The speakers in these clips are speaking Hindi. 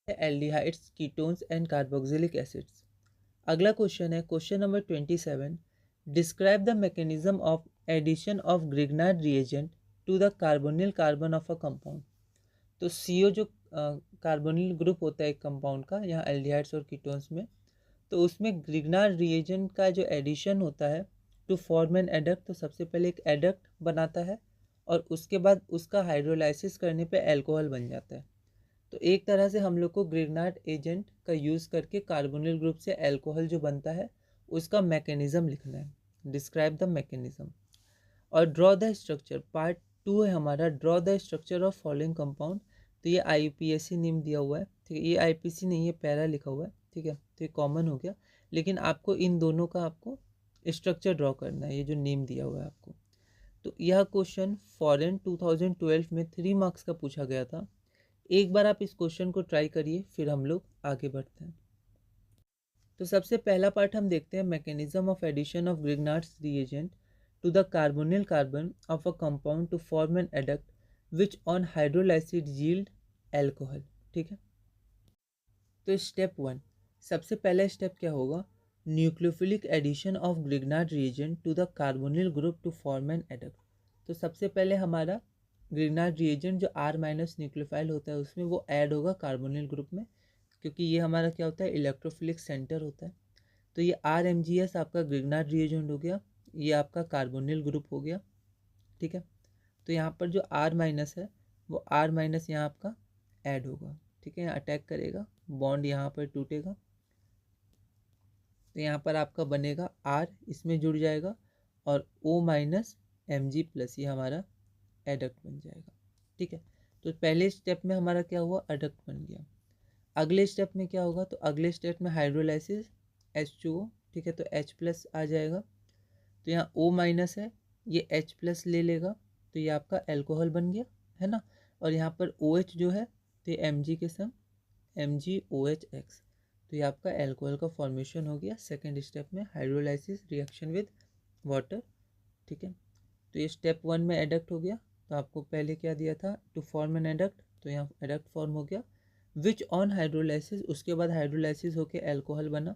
Aldehydes, ketones and carboxylic acids. अगला क्वेश्चन है question number 27। Describe the mechanism of addition of Grignard reagent to the carbonyl carbon of a compound. तो CO जो कार्बोनिल ग्रुप होता है एक कंपाउंड का, यहाँ एल्डिहाइड्स और कीटोन्स में, तो उसमें ग्रिग्नार्ड रिएजेंट का जो एडिशन होता है टू फॉर्म एन एडक्ट, तो सबसे पहले एक एडक्ट बनाता है और उसके बाद उसका हाइड्रोलाइसिस करने पे अल्कोहल बन जाता है। तो एक तरह से हम लोग को ग्रिग्नार्ड एजेंट का यूज़ करके कार्बोनिल ग्रुप से अल्कोहल जो बनता है उसका मैकेनिज्म लिखना है। Describe the mechanism. और ड्रॉ द स्ट्रक्चर, पार्ट 2 है हमारा, draw the structure of following compound. तो ये IUPAC नेम दिया हुआ है, ठीक है, ये IPC नहीं, ये पैरा लिखा हुआ है, ठीक है, तो ये कॉमन हो गया। लेकिन आपको इन दोनों का आपको स्ट्रक्चर ड्रॉ करना है, ये जो नेम दिया हुआ है आपको। तो यह क्वेश्चन फॉरेन 2012 में 3 मार्क्स का पूछा गया था। एक बार आप इस क्वेश्चन को ट्राई करिए, फिर हम लोग आगे बढ़ते हैं। तो सबसे पहला पार्ट हम देखते हैं, mechanism of addition of Grignard's reagent to the carbonyl carbon of a compound to form an adduct which on hydrolysis yield alcohol। ठीक है, तो स्टेप 1, सबसे पहला स्टेप क्या होगा, nucleophilic addition of Grignard reagent to the carbonyl group to form an adduct. तो सबसे पहले हमारा ग्रिग्नार्ड रिएजेंट जो R- न्यूक्लियोफाइल होता है उसमें वो ऐड होगा कार्बोनिल ग्रुप में, क्योंकि ये हमारा क्या होता है, इलेक्ट्रोफिलिक सेंटर होता है। तो ये RMgS आपका ग्रिग्नार्ड रिएजेंट हो गया, ये आपका कार्बोनिल ग्रुप हो गया, ठीक है। तो यहाँ पर जो R- है वो R- यहाँ आपका ऐड होगा, ठीक है, यहाँ अटैक करेगा, बॉन्ड यहाँ पर टूटेगा, तो यहाँ पर आपका बनेगा R, इसमें जुड़ जाएगा और O- Mg+, ये हमारा एडक्ट बन जाएगा, ठीक है। तो पहले स्टेप में हमारा क्या हुआ, एडक्ट बन गया। अगले स्टेप में क्या होगा, तो अगले स्टेप में हाइड्रोलाइसिस H2O, ठीक है, तो H+ आ जाएगा। तो यहाँ O- है, ये H+ ले लेगा, तो ये आपका अल्कोहल बन गया, है ना। और यहाँ पर OH जो है तो ये Mg के संग MgOH(X), तो ये आपका अल्कोहल का फॉर्मेशन हो गया सेकेंड स्टेप में, हाइड्रोलाइसिस रिएक्शन विद वाटर, ठीक है। तो ये स्टेप 1 में एडक्ट हो गया। तो आपको पहले क्या दिया था, टू फॉर्म एन एडक्ट, तो यहाँ एडक्ट फॉर्म हो गया, विच ऑन हाइड्रोलाइसिस, उसके बाद हाइड्रोलाइसिस होकर अल्कोहल बना।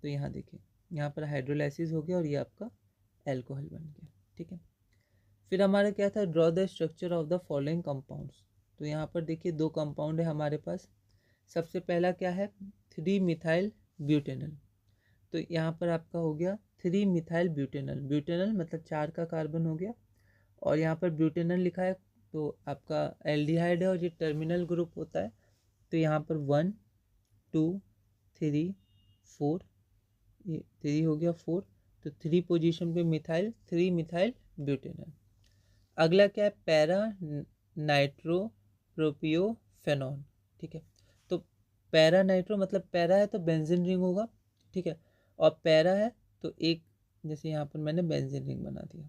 तो यहाँ देखिए, यहाँ पर हाइड्रोलाइसिस हो गया और ये आपका अल्कोहल बन गया, ठीक है। फिर हमारा क्या था, draw the structure of the following compounds. तो यहाँ पर देखिए 2 कंपाउंड है हमारे पास। सबसे पहला क्या है, 3 मिथाइल ब्यूटेनल। तो यहाँ पर आपका हो गया 3 मिथाइल ब्यूटेनल, ब्यूटेनल मतलब 4 का कार्बन हो गया, और यहाँ पर ब्यूटेनल लिखा है तो आपका एल्डिहाइड है और ये टर्मिनल ग्रुप होता है। तो यहाँ पर 1 2 3 4, ये 3 हो गया 4, तो 3 पोजीशन पे मिथाइल, 3 मिथाइल ब्यूटेनल। अगला क्या है, पैरा नाइट्रो प्रोपियोफेनॉन, ठीक है। तो पैरा नाइट्रो मतलब पैरा है तो बेंजीन रिंग होगा, ठीक है, और पैरा है तो एक, जैसे यहाँ पर मैंने बेंजीन रिंग बना दिया,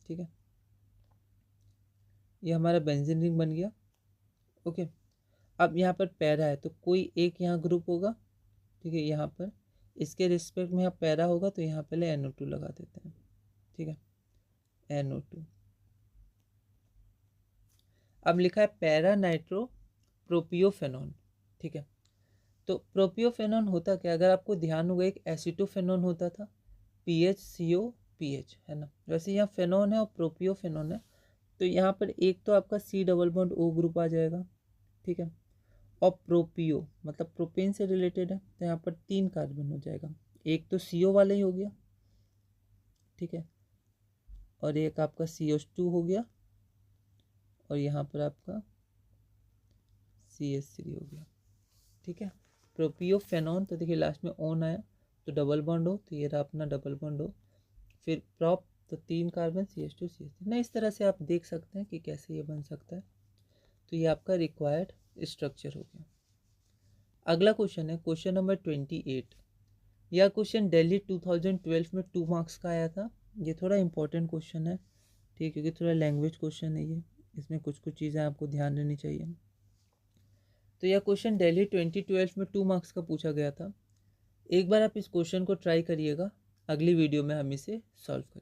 ठीक है, ये हमारा बेंजीन रिंग बन गया, ओके। अब यहाँ पर पैरा है तो कोई एक यहाँ ग्रुप होगा, ठीक है, यहाँ पर इसके रिस्पेक्ट में यहाँ पैरा होगा तो यहाँ पहले NO2 लगा देते हैं, ठीक है, NO2। अब लिखा है पैरा नाइट्रो प्रोपियोफेनॉन, ठीक है। तो प्रोपियोफेनॉन होता क्या, अगर आपको ध्यान होगा एक एसिटोफेनॉन होता था, PHCOPH, है ना, वैसे यहाँ फेनॉन है और प्रोपियोफेनॉन है। तो यहाँ पर एक तो आपका C+O ग्रुप आ जाएगा, ठीक है, और प्रोपियो मतलब प्रोपेन से रिलेटेड है तो यहाँ पर 3 कार्बन हो जाएगा, एक तो CO वाला ही हो गया, ठीक है, और एक आपका CH2 हो गया, और यहाँ पर आपका CH3 हो गया, ठीक है। प्रोपियोफेनॉन, तो देखिए लास्ट में ओन आया तो डबल बॉन्ड हो, तो ये रहा अपना डबल बॉन्ड हो, फिर प्रॉप तो 3 कार्बन CH2 CH3 ना, इस तरह से आप देख सकते हैं कि कैसे ये बन सकता है। तो ये आपका रिक्वायर्ड स्ट्रक्चर हो गया। अगला क्वेश्चन है क्वेश्चन नंबर 28। यह क्वेश्चन दिल्ली 2012 में 2 मार्क्स का आया था। ये थोड़ा इंपॉर्टेंट क्वेश्चन है, ठीक है, क्योंकि थोड़ा लैंग्वेज क्वेश्चन है ये, इसमें कुछ कुछ चीज़ें आपको ध्यान देनी चाहिए। तो यह क्वेश्चन दिल्ली 2012 में 2 मार्क्स का पूछा गया था। एक बार आप इस क्वेश्चन को ट्राई करिएगा, अगली वीडियो में हम इसे सॉल्व करेंगे।